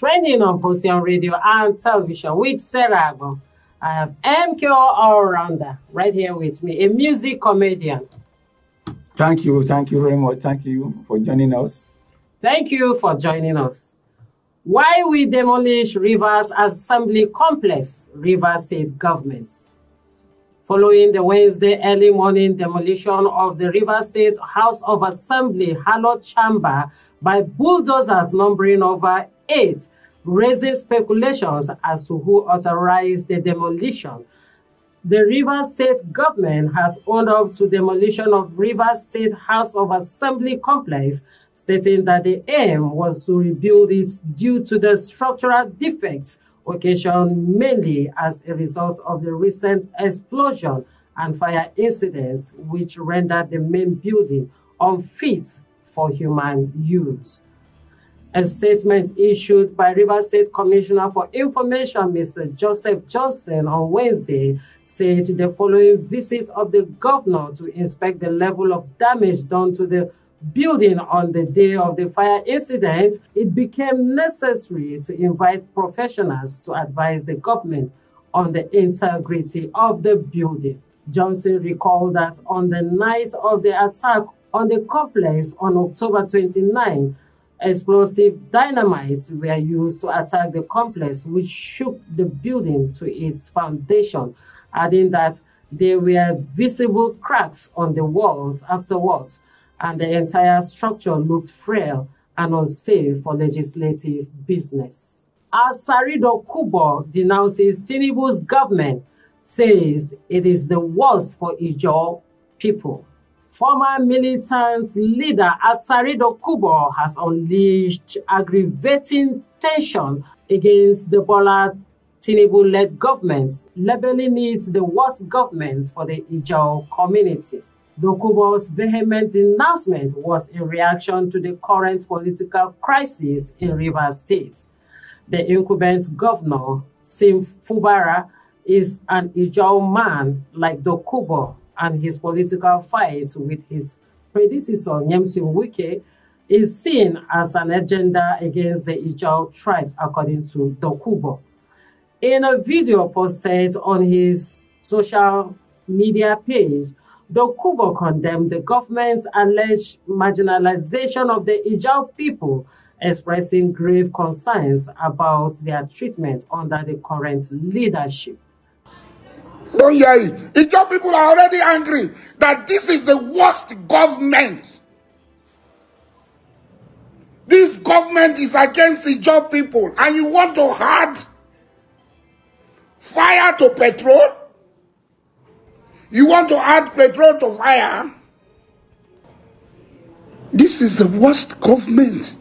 trending on Position Radio and Television with Sarah Agbo. I have MK all-rounder right here with me, a music comedian. Thank you very much. Thank you for joining us. Thank you for joining us. Why we demolish Rivers Assembly Complex, Rivers State Government. Following the Wednesday early morning demolition of the Rivers State House of Assembly hallowed chamber by bulldozers numbering over 8, raising speculations as to who authorized the demolition. The Rivers State government has owned up to demolition of Rivers State House of Assembly complex, stating that the aim was to rebuild it due to the structural defects occasioned mainly as a result of the recent explosion and fire incidents, which rendered the main building unfit for human use. A statement issued by Rivers State Commissioner for Information, Mr. Joseph Johnson, on Wednesday said the following visit of the governor to inspect the level of damage done to the building on the day of the fire incident, it became necessary to invite professionals to advise the government on the integrity of the building. Johnson recalled that on the night of the attack on the complex on October 29, explosive dynamites were used to attack the complex, which shook the building to its foundation, adding that there were visible cracks on the walls afterwards, and the entire structure looked frail and unsafe for legislative business. Asari Dokubo denounces Tinubu'S government, says it is the worst for Ijaw people. Former militant leader Asari Dokubo has unleashed aggravating tension against the Bola Tinubu-led government, labeling it the worst government for the Ijaw community. Dokubo's vehement denouncement was in reaction to the current political crisis in Rivers State. The incumbent governor, Sim Fubara, is an Ijaw man like Dokubo, and his political fight with his predecessor, Nyemsin Wike, is seen as an agenda against the Ijaw tribe, according to Dokubo. In a video posted on his social media page, Dokubo condemned the government's alleged marginalization of the Ijaw people, expressing grave concerns about their treatment under the current leadership. Don't hear it. Ijaw people are already angry that this is the worst government. This government is against Ijaw people, and you want to add fire to petrol? You want to add petrol to fire? This is the worst government.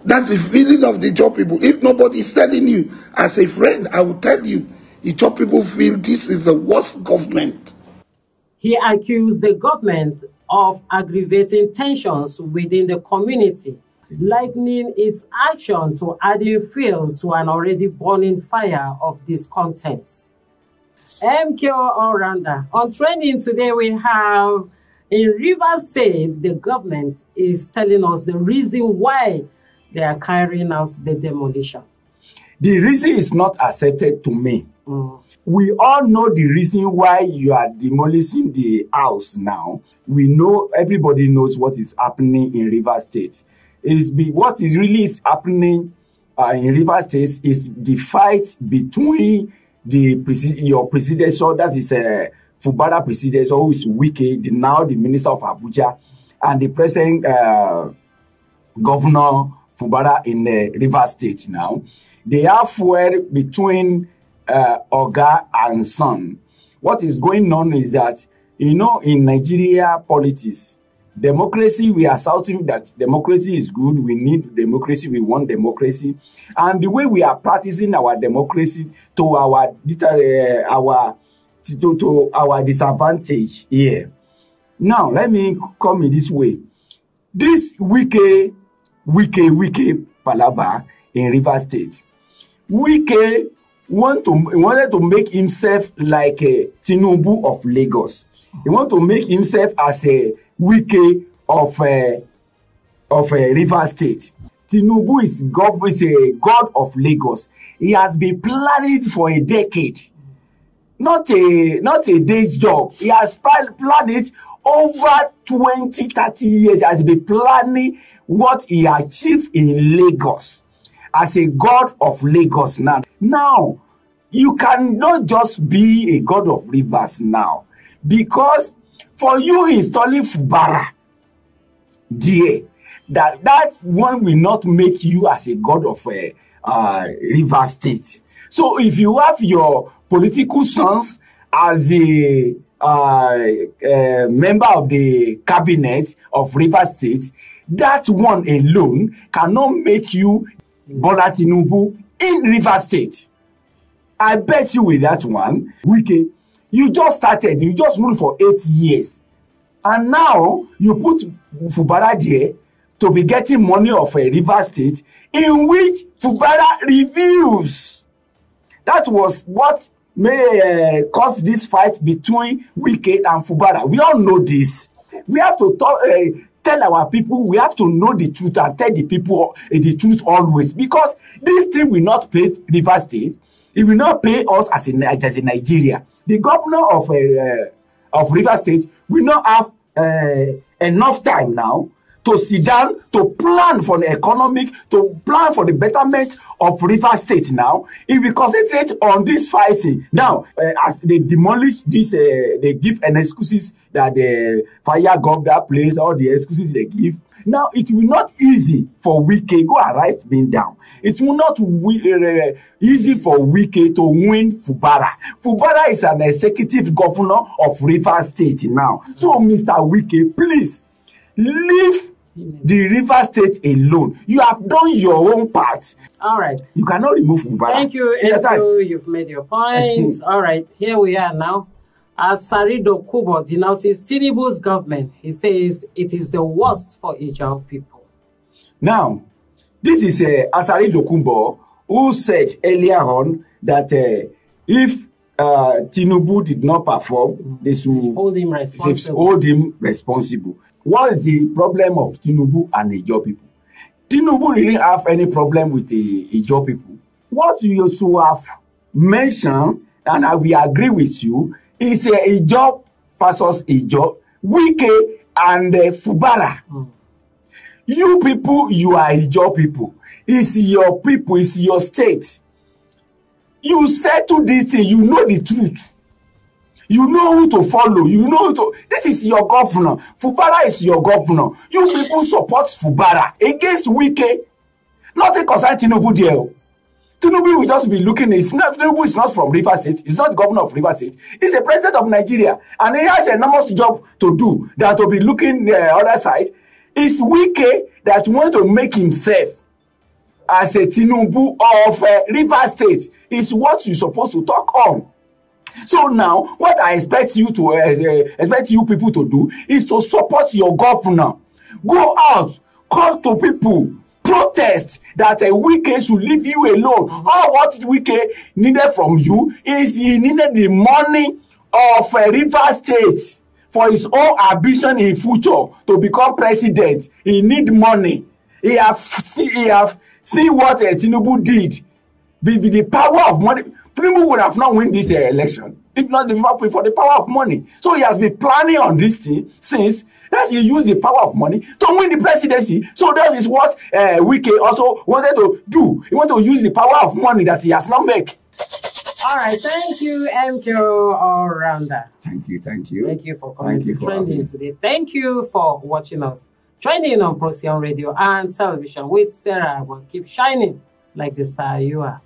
That's the feeling of the Ijaw people. If nobody is telling you, as a friend, I will tell you, Ijaw people feel this is the worst government. He accused the government of aggravating tensions within the community, likening its action to adding fuel to an already burning fire of discontent. MK all-rounder. On trending today, we have in Rivers State, the government is telling us the reason why they are carrying out the demolition. The reason is not accepted to me. We all know the reason why you are demolishing the house now. We know, everybody knows what is happening in Rivers State. What is really happening in Rivers State is the fight between your predecessor, that is Fubara predecessor, who is Wike, now the Minister of Abuja, and the present Governor Fubara in Rivers State now. They are fuel between Oga and son. What is going on is that, you know, in Nigeria politics, democracy, we are shouting that democracy is good, we need democracy, we want democracy. And the way we are practicing our democracy to our disadvantage here. Now, let me come in this way. This Wike Palava in Rivers State. Wike wanted to make himself like a Tinubu of Lagos. He wanted to make himself as a Wike of Rivers State. Tinubu is a god of Lagos. He has been planning it for a decade. Not a day's job. He has planned it over 20, 30 years. He has been planning what he achieved in Lagos as a god of Lagos now. Now, you cannot just be a god of rivers now, because for you installing Fubara there, that one will not make you as a god of River State. So if you have your political sons as a member of the cabinet of River State, that one alone cannot make you Bola Tinubu in River State. I bet you with that one, Wike, you just started, you just ruled for 8 years. And now you put Fubara there to be getting money of a River State, in which Fubara refused. That was what may cause this fight between Wike and Fubara. We all know this. We have to tell our people, we have to know the truth and tell the people the truth always, because this thing will not pay River State. It will not pay us as a Nigeria. The governor of River State will not have enough time now to sit down, to plan for the economic, to plan for the betterment of River State now. If we concentrate on this fighting, now, as they demolish this, they give an excuses that the fire god that place, all the excuses they give. Now, it will not easy for Wike, go and write me down. It will not easy for Wike to win Fubara. Fubara is an executive governor of River State now. So, Mr. Wike, please, leave the River State alone. You have done your own part. All right. You cannot remove Fubara. Thank you, Andrew. You've made your points. All right. Here we are now. Asari Dokubo denounces Tinubu's government. He says it is the worst for Ijaw people. Now, this is Asari Dokubo, who said earlier on that if Tinubu did not perform, they should hold him responsible. What is the problem of Tinubu and Ijaw people? Tinubu didn't have any problem with the Ijaw people. What you should have mentioned, and I will agree with you, is Ijaw versus Ijaw, Wike and Fubara. You people, you are Ijaw people. It's your people, it's your state. You settle this thing, you know the truth. You know who to follow. You know who to. This is your governor. Fubara is your governor. You people support Fubara against Wike. Nothing concerns Tinubu there. Tinubu will just be looking. Tinubu is not from River State. He's not the governor of River State. He's the president of Nigeria. And he has an enormous job to do than to be looking the other side. It's Wike that wants to make himself as a Tinubu of River State. Is what you're supposed to talk on. So now, what I expect you to expect you people to do is to support your governor. Go out, call to people, protest that Wike should leave you alone. All what Wike needed from you is he needed the money of River State for his own ambition in future to become president. He need money. He have seen what Tinubu did. With the power of money. Tinubu would have not won this election if not for the power of money. So he has been planning on this thing since that he used the power of money to win the presidency. So that is what Wike also wanted to do. He wanted to use the power of money that he has not made. All right, thank you, MKO All-Rounder. Thank you. Thank you for coming to Trending today. Thank you for watching us. Trending on Procyon Radio and Television with Sarah will keep shining like the star you are.